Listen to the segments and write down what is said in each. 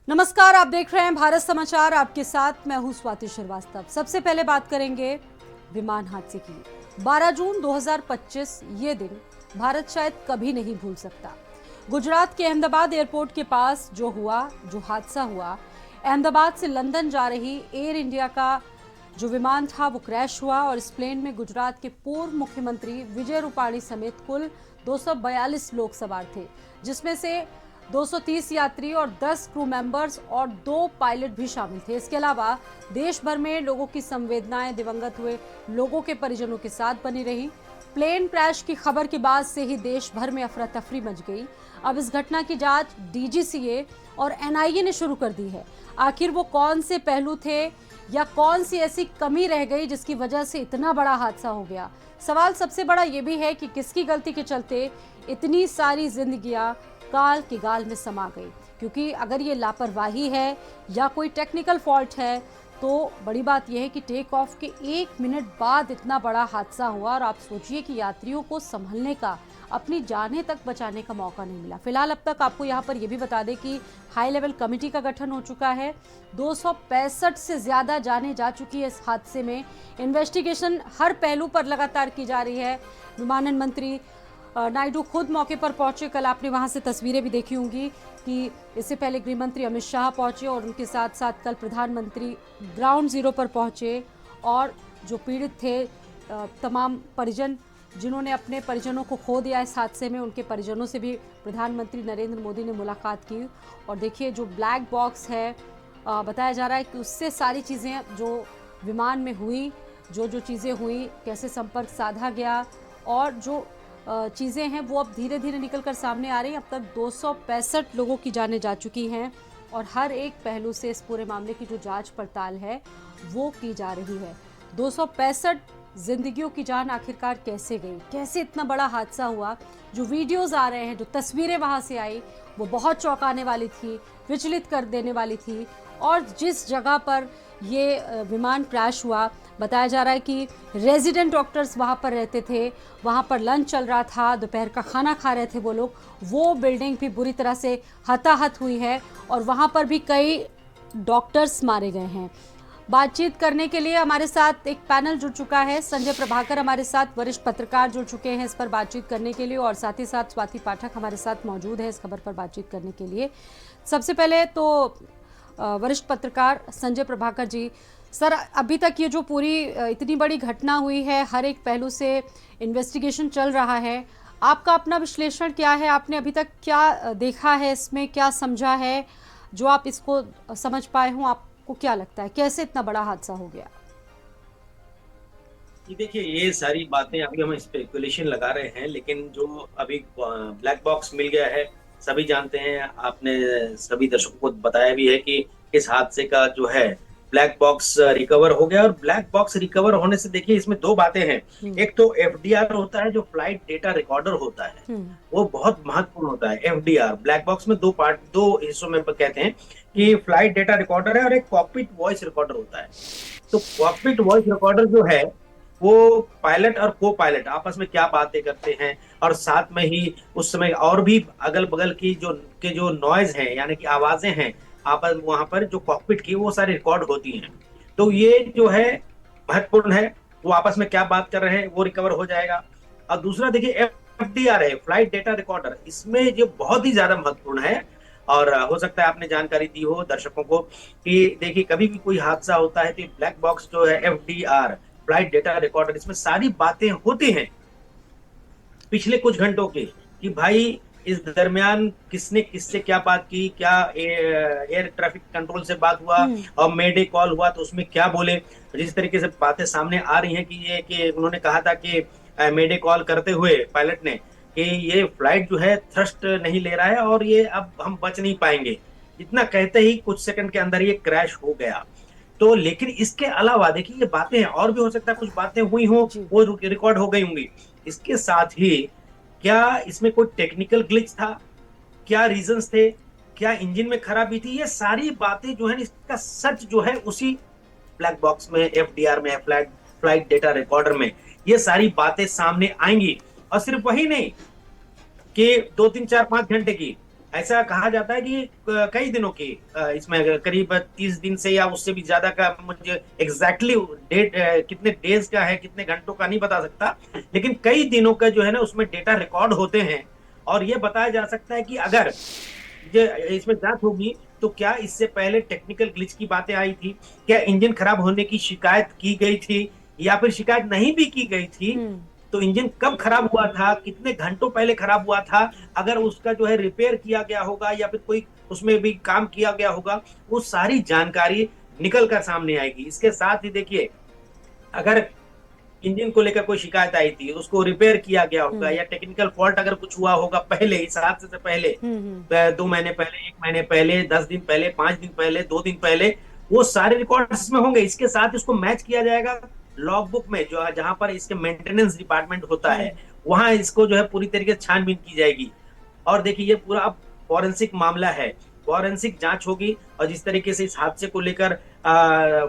नमस्कार, आप देख रहे हैं भारत समाचार। आपके साथ मैं हूं स्वाति श्रीवास्तव। सबसे पहले बात करेंगे विमान हादसे की। 12 जून 2025 ये दिन भारत शायद कभी नहीं भूल सकता। गुजरात के अहमदाबाद एयरपोर्ट के पास जो हादसा हुआ, अहमदाबाद से लंदन जा रही एयर इंडिया का जो विमान था वो क्रैश हुआ और इस प्लेन में गुजरात के पूर्व मुख्यमंत्री विजय रूपाणी समेत कुल 242 लोग सवार थे, जिसमें से 230 यात्री और 10 क्रू मेंबर्स और 2 पायलट भी शामिल थे। इसके अलावा देश भर में लोगों की संवेदनाएं दिवंगत हुए लोगों के परिजनों के साथ बनी रही। प्लेन क्रैश की खबर के बाद से ही देश भर में अफरा तफरी मच गई। अब इस घटना की जांच डीजीसीए और एनआईए ने शुरू कर दी है। आखिर वो कौन से पहलू थे या कौन सी ऐसी कमी रह गई जिसकी वजह से इतना बड़ा हादसा हो गया। सवाल सबसे बड़ा ये भी है कि किसकी गलती के चलते इतनी सारी जिंदगियां काल की गाल में समा गई। क्योंकि अगर ये लापरवाही है या कोई टेक्निकल फॉल्ट है तो बड़ी बात यह है कि टेक ऑफ के 1 मिनट बाद इतना बड़ा हादसा हुआ और आप सोचिए कि यात्रियों को संभलने का, अपनी जानें तक बचाने का मौका नहीं मिला। फिलहाल अब तक आपको यहाँ पर यह भी बता दें कि हाई लेवल कमेटी का गठन हो चुका है। 265 से ज्यादा जानें जा चुकी है इस हादसे में। इन्वेस्टिगेशन हर पहलू पर लगातार की जा रही है। विमानन मंत्री नायडू खुद मौके पर पहुंचे। कल आपने वहां से तस्वीरें भी देखी होंगी कि इससे पहले गृह मंत्री अमित शाह पहुंचे और उनके साथ साथ कल प्रधानमंत्री ग्राउंड जीरो पर पहुंचे और जो पीड़ित थे तमाम परिजन, जिन्होंने अपने परिजनों को खो दिया इस हादसे में, उनके परिजनों से भी प्रधानमंत्री नरेंद्र मोदी ने मुलाकात की। और देखिए जो ब्लैक बॉक्स है, बताया जा रहा है कि उससे सारी चीज़ें जो विमान में हुई, जो चीज़ें हुई, कैसे संपर्क साधा गया और जो चीज़ें हैं वो अब धीरे धीरे निकल कर सामने आ रही हैं। अब तक 265 लोगों की जानें जा चुकी हैं और हर एक पहलू से इस पूरे मामले की जो जांच पड़ताल है वो की जा रही है। 265 जिंदगियों की जान आखिरकार कैसे गई, कैसे इतना बड़ा हादसा हुआ। जो वीडियोस आ रहे हैं, जो तस्वीरें वहाँ से आई, वो बहुत चौंकाने वाली थी, विचलित कर देने वाली थी। और जिस जगह पर ये विमान क्रैश हुआ, बताया जा रहा है कि रेजिडेंट डॉक्टर्स वहाँ पर रहते थे, वहाँ पर लंच चल रहा था, दोपहर का खाना खा रहे थे वो लोग। वो बिल्डिंग भी बुरी तरह से हताहत हुई है और वहाँ पर भी कई डॉक्टर्स मारे गए हैं। बातचीत करने के लिए हमारे साथ एक पैनल जुड़ चुका है। संजय प्रभाकर हमारे साथ वरिष्ठ पत्रकार जुड़ चुके हैं इस पर बातचीत करने के लिए और साथ ही साथ स्वाति पाठक हमारे साथ मौजूद है इस खबर पर बातचीत करने के लिए। सबसे पहले तो वरिष्ठ पत्रकार संजय प्रभाकर जी, सर, अभी तक ये जो पूरी इतनी बड़ी घटना हुई है, हर एक पहलू से इन्वेस्टिगेशन चल रहा है, आपका अपना विश्लेषण क्या है? आपने अभी तक क्या देखा है इसमें, क्या समझा है, जो आप इसको समझ पाए हों? आपको क्या लगता है कैसे इतना बड़ा हादसा हो गया? ये देखिए, ये सारी बातें अभी हम स्पेकुलेशन लगा रहे हैं, लेकिन जो अभी ब्लैक बॉक्स मिल गया है, सभी जानते हैं। आपने सभी दर्शकों को बताया भी है कि इस हादसे का जो है ब्लैक बॉक्स रिकवर हो गया। और ब्लैक बॉक्स रिकवर होने से देखिए इसमें दो बातें हैं। एक तो एफडीआर होता है, जो फ्लाइट डेटा रिकॉर्डर होता है, वो बहुत महत्वपूर्ण होता है। एफडीआर ब्लैक बॉक्स में दो हिस्सों में कहते हैं कि फ्लाइट डेटा रिकॉर्डर है और एक कॉकपिट वॉइस रिकॉर्डर होता है। तो कॉकपिट वॉइस रिकॉर्डर जो है वो पायलट और को पायलट आपस में क्या बातें करते हैं, और साथ में ही उस समय और भी अगल बगल की जो नॉइज है, यानी कि आवाजें हैं आपस वहां पर जो कॉकपिट की, वो सारी रिकॉर्ड होती हैं। तो ये जो है महत्वपूर्ण है, वो आपस में क्या बात कर रहे हैं वो रिकवर हो जाएगा। और दूसरा देखिए एफडीआर है, फ्लाइट डेटा रिकॉर्डर, इसमें जो बहुत ही ज्यादा महत्वपूर्ण है। और हो सकता है आपने जानकारी दी हो दर्शकों को कि देखिए कभी भी कोई हादसा होता है तो ब्लैक बॉक्स जो है एफडीआर, फ्लाइट डेटा रिकॉर्डर, इसमें सारी बातें होती हैं पिछले कुछ घंटों की, कि भाई इस दरमियान किसने किससे क्या बात की, क्या एयर ट्रैफिक कंट्रोल से बात हुआ और मेडे कॉल हुआ तो उसमें क्या बोले। जिस तरीके से बातें सामने आ रही हैं कि उन्होंने कहा था कि मेडे कॉल करते हुए पायलट ने कि ये फ्लाइट जो है थ्रस्ट नहीं ले रहा है और ये अब हम बच नहीं पाएंगे। इतना कहते ही कुछ सेकंड के अंदर ये क्रैश हो गया। तो लेकिन इसके अलावा देखिए ये बातें हैं, और भी हो सकता है कुछ बातें हुई हो, वो रिकॉर्ड हो गई होंगी। इसके साथ ही क्या इसमें कोई टेक्निकल ग्लिच था, क्या रीजंस थे, क्या इंजन में खराबी थी, ये सारी बातें जो है इसका सच जो है उसी ब्लैक बॉक्स में, एफडीआर में, फ्लाइट डेटा रिकॉर्डर में ये सारी बातें सामने आएंगी। और सिर्फ वही नहीं कि 2 3 4 5 घंटे की, ऐसा कहा जाता है कि कई दिनों की, इसमें करीब 30 दिन से या उससे भी ज्यादा का, मुझे एग्जैक्टली डेट कितने डेज का है, कितने घंटों का नहीं बता सकता, लेकिन कई दिनों का जो है ना उसमें डेटा रिकॉर्ड होते हैं। और ये बताया जा सकता है कि अगर ये इसमें जांच होगी तो क्या इससे पहले टेक्निकल ग्लिच की बातें आई थी, क्या इंजन खराब होने की शिकायत की गई थी, या फिर शिकायत नहीं भी की गई थी, हम्म। तो इंजन कब खराब हुआ था, कितने घंटों पहले खराब हुआ था, अगर उसका जो है रिपेयर किया गया होगा या फिर कोई उसमें भी काम किया गया होगा, वो सारी जानकारी निकल कर सामने आएगी। इसके साथ ही देखिए, अगर इंजन को लेकर कोई शिकायत आई थी, उसको रिपेयर किया गया होगा, हम्म। या टेक्निकल फॉल्ट अगर कुछ हुआ होगा पहले, इस हादसे से पहले, हम्म। 2 महीने पहले, 1 महीने पहले, 10 दिन पहले, 5 दिन पहले, 2 दिन पहले, वो सारे रिकॉर्ड इसमें होंगे। इसके साथ इसको मैच किया जाएगा लॉग बुक में, जो जहां पर इसके मेंटेनेंस डिपार्टमेंट होता है, हम्म। वहां इसको जो है पूरी तरीके से छानबीन की जाएगी। और देखिए, ये पूरा अब फॉरेंसिक मामला है, फॉरेंसिक जांच होगी, और जिस तरीके से इस हादसे को लेकर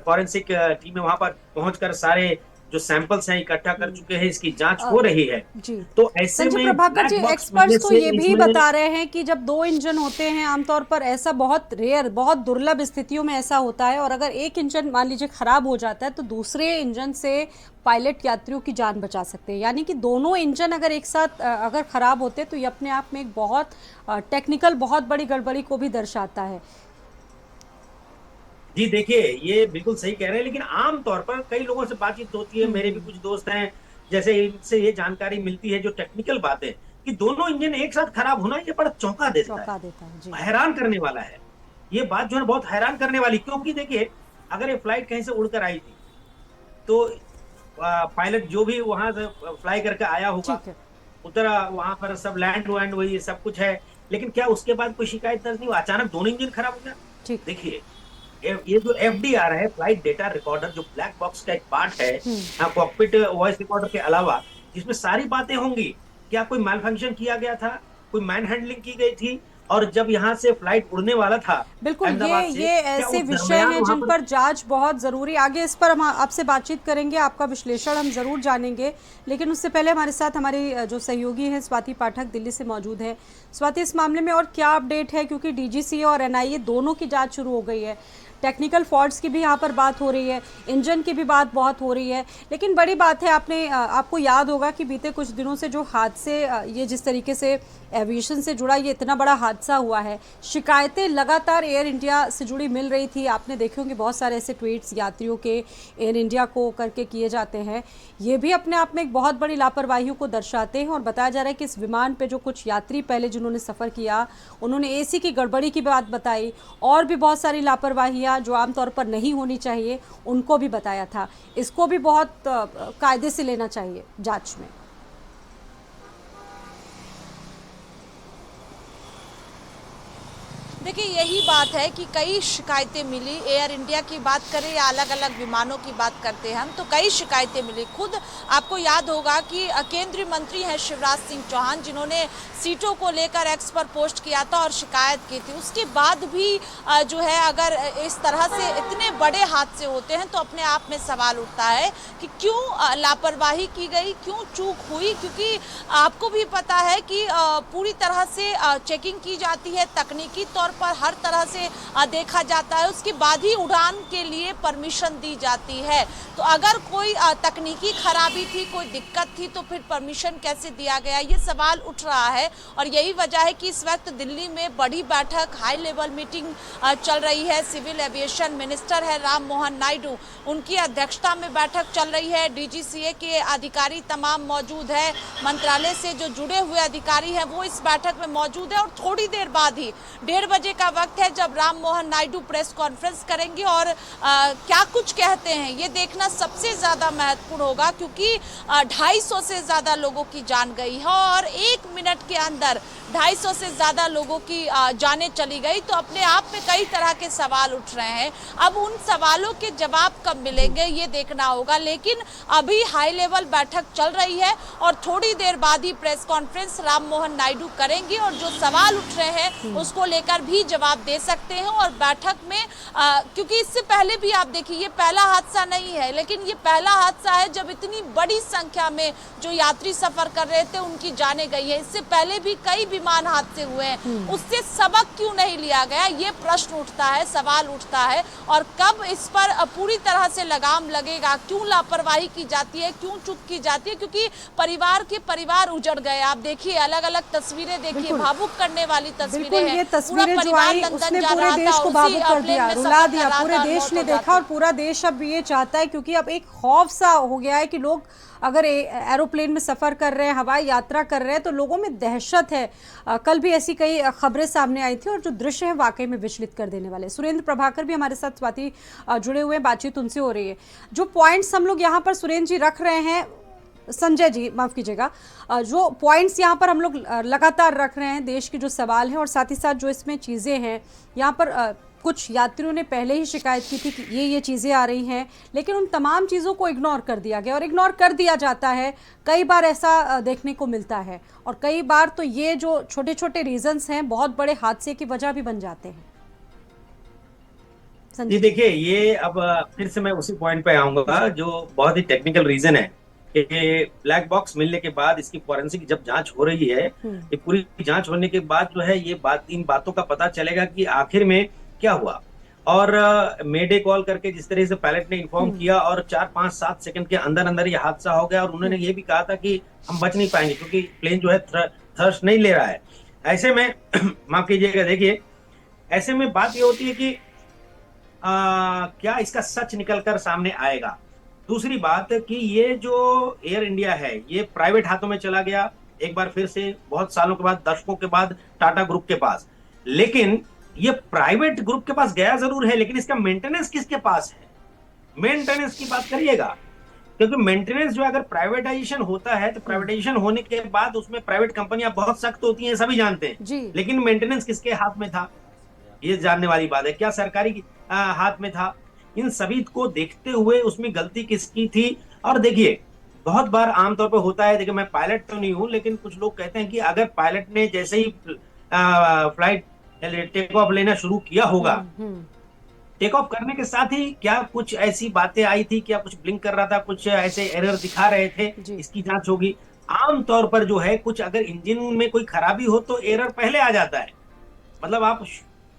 फॉरेंसिक टीमें वहां पर पहुंचकर सारे जो सैंपल्स हैं इकट्ठा कर हम्म। चुके हैं, इसकी जांच अ, हो रही है। जी। तो ऐसे संजय में प्रभाकर जी, ब्लैक बॉक्स मिलने एक्सपर्ट्स तो से ये भी इसमें, बता रहे हैं कि जब दो इंजन होते हैं आमतौर पर ऐसा बहुत रेयर, बहुत दुर्लभ स्थितियों में ऐसा होता है, और अगर एक इंजन मान लीजिए खराब हो जाता है तो दूसरे इंजन से पायलट यात्रियों की जान बचा सकते हैं। यानी कि दोनों इंजन अगर एक साथ अगर खराब होते हैं तो ये अपने आप में एक बहुत टेक्निकल, बहुत बड़ी गड़बड़ी को भी दर्शाता है। जी देखिए, ये बिल्कुल सही कह रहे हैं, लेकिन आम तौर पर कई लोगों से बातचीत होती है, मेरे भी कुछ दोस्त हैं, जैसे इनसे ये जानकारी मिलती है जो टेक्निकल बातें, कि दोनों इंजन एक साथ खराब होना ये बड़ा चौंका देता है, चौंका देता है। जी। हैरान करने वाला है। ये बात जो है बहुत हैरान करने वाली, क्योंकि देखिए, अगर ये फ्लाइट कहीं से उड़कर आई थी, तो पायलट जो भी वहां से फ्लाई करके आया होगा, ठीक है। उतरा वहां पर, सब लैंड वैंड हुई, ये सब कुछ है, लेकिन क्या उसके बाद कोई शिकायत दर्ज नहीं हुई, अचानक दोनों इंजन खराब हो गया? ठीक। देखिए, ये जो एफडीआर है, फ्लाइट डेटा रिकॉर्डर, जो ब्लैक बॉक्स का एक पार्ट है कॉकपिट वॉइस रिकॉर्डर के अलावा, जिसमें सारी बातें होंगी। क्या कोई मैल फंक्शन किया गया था, कोई मैन हैंडलिंग की गई थी, और जब यहाँ से फ्लाइट उड़ने वाला था बिल्कुल, अहमदाबाद से, ये क्या ऐसे उस विषय दरमियान हैं वहां जिन पर, पर जांच बहुत ज़रूरी। आगे इस पर हम आपसे बातचीत करेंगे, आपका विश्लेषण हम ज़रूर जानेंगे, लेकिन उससे पहले हमारे साथ हमारी जो सहयोगी हैं स्वाति पाठक दिल्ली से मौजूद है। स्वाति, इस मामले में और क्या अपडेट है, क्योंकि डीजीसीए और एनआईए दोनों की जांच शुरू हो गई है, टेक्निकल फॉल्ट्स की भी यहाँ पर बात हो रही है, इंजन की भी बात बहुत हो रही है, लेकिन बड़ी बात है, आपको याद होगा कि बीते कुछ दिनों से जो हादसे, ये जिस तरीके से एविएशन से जुड़ा ये इतना बड़ा हादसा हुआ है, शिकायतें लगातार एयर इंडिया से जुड़ी मिल रही थी। आपने देखे होंगे बहुत सारे ऐसे ट्वीट्स यात्रियों के एयर इंडिया को करके किए जाते हैं। ये भी अपने आप में एक बहुत बड़ी लापरवाहियों को दर्शाते हैं, और बताया जा रहा है कि इस विमान पे जो कुछ यात्री पहले जिन्होंने सफ़र किया, उन्होंने एसी की गड़बड़ी की बात बताई, और भी बहुत सारी लापरवाहियाँ जो आमतौर पर नहीं होनी चाहिए उनको भी बताया था। इसको भी बहुत कायदे से लेना चाहिए जाँच में। देखिए, यही बात है कि कई शिकायतें मिली, एयर इंडिया की बात करें या अलग अलग विमानों की बात करते हैं हम, तो कई शिकायतें मिली। खुद आपको याद होगा कि केंद्रीय मंत्री हैं शिवराज सिंह चौहान, जिन्होंने सीटों को लेकर एक्स पर पोस्ट किया था और शिकायत की थी। उसके बाद भी जो है, अगर इस तरह से इतने बड़े हादसे होते हैं तो अपने आप में सवाल उठता है कि क्यों लापरवाही की गई, क्यों चूक हुई, क्योंकि आपको भी पता है कि पूरी तरह से चेकिंग की जाती है, तकनीकी तौर पर हर तरह से देखा जाता है, उसके बाद ही उड़ान के लिए परमिशन दी जाती है। तो अगर कोई तकनीकी खराबी थी, कोई दिक्कत थी, तो फिर परमिशन कैसे दिया गया, ये सवाल उठ रहा है। और यही वजह है कि इस वक्त दिल्ली में बड़ी बैठक, हाई लेवल मीटिंग चल रही है। सिविल एविएशन मिनिस्टर है राम मोहन नायडू, उनकी अध्यक्षता में बैठक चल रही है। डीजीसीए के अधिकारी तमाम मौजूद है, मंत्रालय से जो जुड़े हुए अधिकारी हैं वो इस बैठक में मौजूद है। और थोड़ी देर बाद ही 1:30 बजे का वक्त है जब राम मोहन नायडू प्रेस कॉन्फ्रेंस करेंगे, और क्या कुछ कहते हैं ये देखना सबसे ज़्यादा महत्वपूर्ण होगा, क्योंकि 250 से ज़्यादा लोगों की जान गई है, और 1 मिनट के अंदर 250 से ज़्यादा लोगों की जानें चली गई। तो अपने आप में कई तरह के सवाल उठ रहे हैं। अब उन सवालों के जवाब कब मिलेंगे ये देखना होगा, लेकिन अभी हाई लेवल बैठक चल रही है और थोड़ी देर बाद ही प्रेस कॉन्फ्रेंस राम मोहन नायडू करेंगे, और जो सवाल उठ रहे हैं उसको लेकर भी जवाब दे सकते हैं। और बैठक में क्योंकि इससे पहले भी आप देखिए, ये पहला हादसा नहीं है, लेकिन ये पहला हादसा है जब इतनी बड़ी संख्या में जो यात्री सफर कर रहे थे उनकी जानें गई है। इससे पहले भी कई विमान हादसे हुए हैं, उससे सबक क्यों नहीं लिया गया, ये प्रश्न उठता है, सवाल उठता है। और कब इस पर पूरी तरह से लगाम लगेगा, क्यों लापरवाही की जाती है, क्यों चूक की जाती है, क्योंकि परिवार उजड़ गए। आप देखिए अलग अलग तस्वीरें देखिए, भावुक करने वाली तस्वीरें हैं। ये तस्वीरें जो आई उसने पूरे देश को भावुक कर दिया, रुला दिया, पूरे देश ने देखा और पूरा देश अब ये चाहता है, क्योंकि अब एक खौफ सा हो गया है कि लोग अगर एरोप्लेन में सफर कर रहे हैं, हवाई यात्रा कर रहे हैं, तो लोगों में दहशत है। कल भी ऐसी कई खबरें सामने आई थी और जो दृश्य है वाकई में विचलित कर देने वाले। सुरेंद्र प्रभाकर भी हमारे साथ स्वाति जुड़े हुए हैं, बातचीत उनसे हो रही है। जो पॉइंट्स हम लोग यहाँ पर सुरेंद्र जी रख रहे हैं, संजय जी माफ कीजिएगा, जो पॉइंट्स यहाँ पर हम लोग लगातार रख रहे हैं, देश के जो सवाल हैं और साथ ही साथ जो इसमें चीज़ें हैं, यहाँ पर कुछ यात्रियों ने पहले ही शिकायत की थी कि ये चीज़ें आ रही हैं, लेकिन उन तमाम चीज़ों को इग्नोर कर दिया गया और इग्नोर कर दिया जाता है। कई बार ऐसा देखने को मिलता है और कई बार तो ये जो छोटे छोटे रीजंस हैं बहुत बड़े हादसे की वजह भी बन जाते हैं। जी देखिए, ये अब फिर से मैं उसी पॉइंट पे आऊंगा जो बहुत ही टेक्निकल रीजन है कि ब्लैक बॉक्स मिलने के बाद इसकी फॉरेंसिक जब जांच हो रही है, ये पूरी जांच होने के बाद जो है ये इन बातों का पता चलेगा कि आखिर में क्या हुआ। और मेडे कॉल करके जिस तरह से पायलट ने इन्फॉर्म किया और 4-5-7 सेकंड के अंदर अंदर ये हादसा हो गया और उन्होंने ये भी कहा था कि हम बच नहीं पाएंगे क्योंकि प्लेन जो है थ्रस्ट नहीं ले रहा है। ऐसे में माफ कीजिएगा, देखिए ऐसे में बात ये होती है कि क्या इसका सच निकल कर सामने आएगा। दूसरी बात कि ये जो एयर इंडिया है ये प्राइवेट हाथों में चला गया एक बार फिर से, बहुत सालों के बाद, दशकों के बाद टाटा ग्रुप के पास। लेकिन ये प्राइवेट ग्रुप के पास गया जरूर है, लेकिन इसका मेंटेनेंस किसके पास है? मेंटेनेंस की बात करिएगा, क्योंकि मेंटेनेंस जो अगर प्राइवेटाइजेशन होता है तो प्राइवेटाइजेशन होने के बाद उसमें प्राइवेट कंपनियां बहुत सख्त होती हैं, सभी जानते हैं, लेकिन मेंटेनेंस किसके हाथ में था ये जानने वाली बात है। क्या सरकारी हाथ में था? इन सभी को देखते हुए उसमें गलती किसकी थी? और देखिए बहुत बार आमतौर पर होता है, देखिए मैं पायलट तो नहीं हूं, लेकिन कुछ लोग कहते हैं कि अगर पायलट ने जैसे ही फ्लाइट टेक ऑफ लेना शुरू किया होगा, टेक ऑफ करने के साथ ही क्या कुछ ऐसी बातें आई थी, क्या कुछ ब्लिंक कर रहा था, कुछ ऐसे एरर दिखा रहे थे, इसकी जांच होगी। आमतौर पर जो है कुछ अगर इंजन में कोई खराबी हो तो एरर पहले आ जाता है, मतलब आप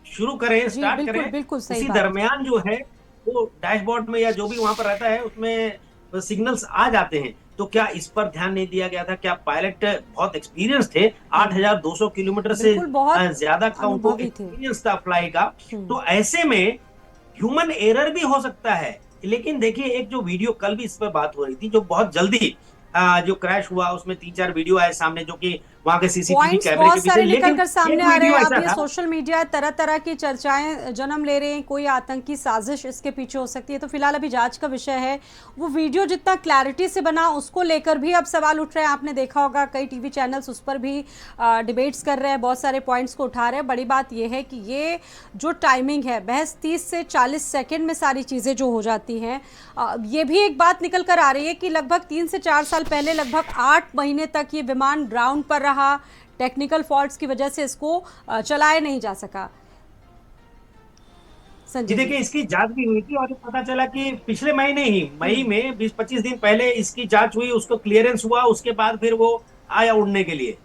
शुरू करें, स्टार्ट करें, इसी दरमियान जो है वो डैशबोर्ड में या जो भी वहां पर रहता है उसमें सिग्नल्स आ जाते हैं। तो क्या इस पर ध्यान नहीं दिया गया था? क्या पायलट बहुत एक्सपीरियंस थे, 8,200 किलोमीटर से ज्यादा का उनको एक्सपीरियंस था फ्लाई का, तो ऐसे में ह्यूमन एरर भी हो सकता है। लेकिन देखिए एक जो वीडियो कल भी इस पर बात हो रही थी, जो बहुत जल्दी जो क्रैश हुआ उसमें 3-4 वीडियो आए सामने, जो कि वहां के सीसीटीवी कैमरे के पीछे निकल कर सामने आ रहे हैं। अब ये सोशल मीडिया तरह तरह की चर्चाएं जन्म ले रहे हैं, कोई आतंकी साजिश इसके पीछे हो सकती है। तो फिलहाल अभी जांच का विषय है। वो वीडियो जितना क्लैरिटी से बना उसको लेकर भी अब सवाल उठ रहे हैं। आपने देखा होगा कई टीवी चैनल्स उस पर भी डिबेट्स कर रहे हैं, बहुत सारे पॉइंट्स को उठा रहे हैं। बड़ी बात यह है कि ये जो टाइमिंग है, महज 30 से 40 सेकेंड में सारी चीज़ें जो हो जाती हैं, ये भी एक बात निकल कर आ रही है कि लगभग 3 से 4 साल पहले लगभग 8 महीने तक ये विमान ग्राउंड पर रहा। टेक्निकल फॉल्ट्स की वजह से इसको चलाया नहीं जा सका। जी देखिए इसकी जांच भी हुई थी और पता चला कि पिछले महीने ही मई में 20-25 दिन पहले इसकी जांच हुई, उसको क्लियरेंस हुआ, उसके बाद फिर वो आया उड़ने के लिए,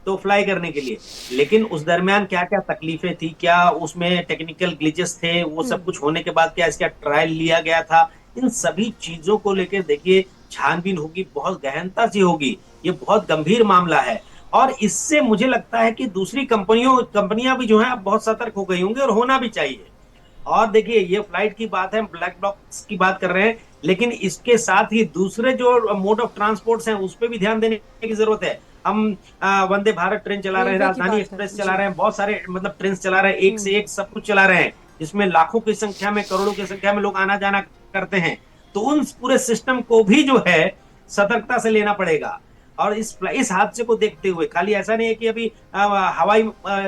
तो फ्लाई करने के लिए। लेकिन उस दरमियान क्या क्या तकलीफें थी, क्या उसमें टेक्निकल ग्लिचेस थे, वो सब कुछ होने के बाद क्या इसका ट्रायल लिया गया था, इन सभी चीजों को लेकर देखिए छानबीन होगी, बहुत गहनता से होगी। ये बहुत गंभीर मामला है और इससे मुझे लगता है कि दूसरी कंपनियां भी जो है अब बहुत सतर्क हो गई होंगी और होना भी चाहिए। और देखिए ये फ्लाइट की बात है, ब्लैक बॉक्स की बात कर रहे हैं, लेकिन इसके साथ ही दूसरे जो मोड ऑफ ट्रांसपोर्ट हैं उस पर भी ध्यान देने की जरूरत है। हम वंदे भारत ट्रेन चला रहे हैं, राजधानी एक्सप्रेस चला रहे हैं, बहुत सारे मतलब ट्रेन चला रहे हैं, एक से एक सब कुछ चला रहे हैं, जिसमें लाखों की संख्या में, करोड़ों की संख्या में लोग आना जाना करते हैं। तो उन पूरे सिस्टम को भी जो है सतर्कता से लेना पड़ेगा। और इस हादसे को देखते हुए खाली ऐसा नहीं है कि अभी हवाई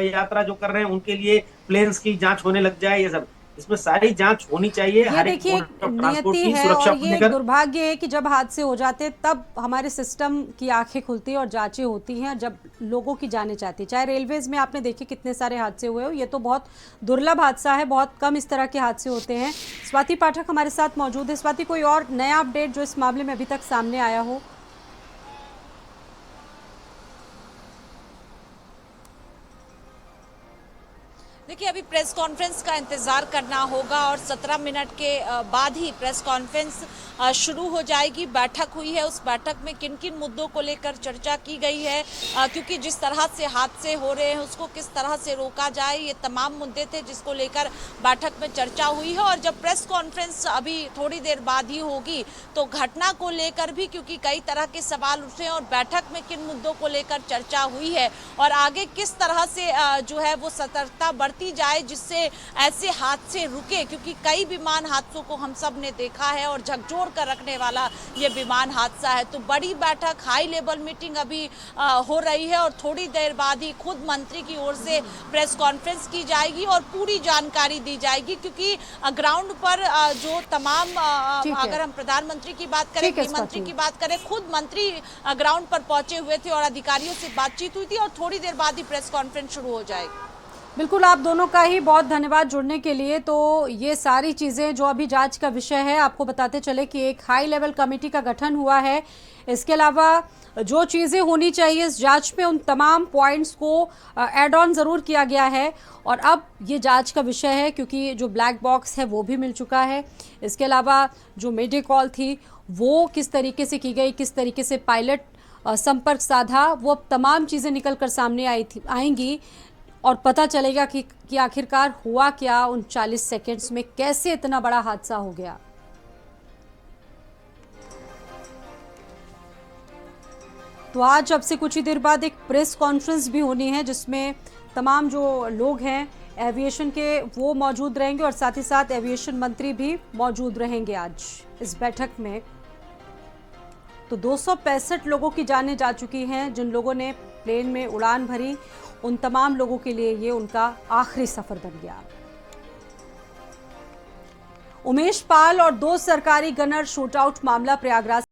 यात्रा जो कर रहे हैं उनके लिए प्लेन्स की जांच होने लग जाए, ये सब इसमें सारी जांच होनी चाहिए। हर एक नियति है और ये दुर्भाग्य है कि जब हादसे हो जाते हैं तब हमारे सिस्टम की आंखें खुलती हैं और जांचें होती हैं जब लोगों की जाने चाहती है। चाहे रेलवेज में आपने देखे कितने सारे हादसे हुए हो, ये तो बहुत दुर्लभ हादसा है, बहुत कम इस तरह के हादसे होते हैं। स्वाति पाठक हमारे साथ मौजूद है। स्वाति, कोई और नया अपडेट जो इस मामले में अभी तक सामने आया हो? देखिए, अभी प्रेस कॉन्फ्रेंस का इंतजार करना होगा और 17 मिनट के बाद ही प्रेस कॉन्फ्रेंस शुरू हो जाएगी। बैठक हुई है, उस बैठक में किन किन मुद्दों को लेकर चर्चा की गई है, क्योंकि जिस तरह से हादसे हो रहे हैं उसको किस तरह से रोका जाए, ये तमाम मुद्दे थे जिसको लेकर बैठक में चर्चा हुई है। और जब प्रेस कॉन्फ्रेंस अभी थोड़ी देर बाद ही होगी तो घटना को लेकर भी, क्योंकि कई तरह के सवाल उठे और बैठक में किन मुद्दों को लेकर चर्चा हुई है और आगे किस तरह से जो है वो सतर्कता बरती जाए जिससे ऐसे हादसे रुके, क्योंकि कई विमान हादसों को हम सब ने देखा है और झकझोर कर रखने वाला ये विमान हादसा है। तो बड़ी बैठक, हाई लेवल मीटिंग अभी हो रही है और थोड़ी देर बाद ही खुद मंत्री की ओर से प्रेस कॉन्फ्रेंस की जाएगी और पूरी जानकारी दी जाएगी, क्योंकि ग्राउंड पर जो तमाम अगर हम प्रधानमंत्री की बात करें, गृह मंत्री की बात करें, खुद मंत्री ग्राउंड पर पहुंचे हुए थे और अधिकारियों से बातचीत हुई थी और थोड़ी देर बाद ही प्रेस कॉन्फ्रेंस शुरू हो जाएगी। बिल्कुल, आप दोनों का ही बहुत धन्यवाद जुड़ने के लिए। तो ये सारी चीज़ें जो अभी जांच का विषय है, आपको बताते चले कि एक हाई लेवल कमेटी का गठन हुआ है। इसके अलावा जो चीज़ें होनी चाहिए इस जांच में, उन तमाम पॉइंट्स को ऐड ऑन ज़रूर किया गया है और अब ये जांच का विषय है, क्योंकि जो ब्लैक बॉक्स है वो भी मिल चुका है। इसके अलावा जो मीडिया कॉल थी वो किस तरीके से की गई, किस तरीके से पायलट संपर्क साधा, वो अब तमाम चीज़ें निकल कर सामने आएंगी और पता चलेगा कि आखिरकार हुआ क्या, उन 40 सेकंड्स में कैसे इतना बड़ा हादसा हो गया। तो आज अब से कुछ ही देर बाद एक प्रेस कॉन्फ्रेंस भी होनी है जिसमें तमाम जो लोग हैं एविएशन के वो मौजूद रहेंगे और साथ ही साथ एविएशन मंत्री भी मौजूद रहेंगे आज इस बैठक में। तो 265 लोगों की जानें जा चुकी हैं जिन लोगों ने प्लेन में उड़ान भरी, उन तमाम लोगों के लिए ये उनका आखिरी सफर बन गया। उमेश पाल और 2 सरकारी गनर शूटआउट मामला प्रयागराज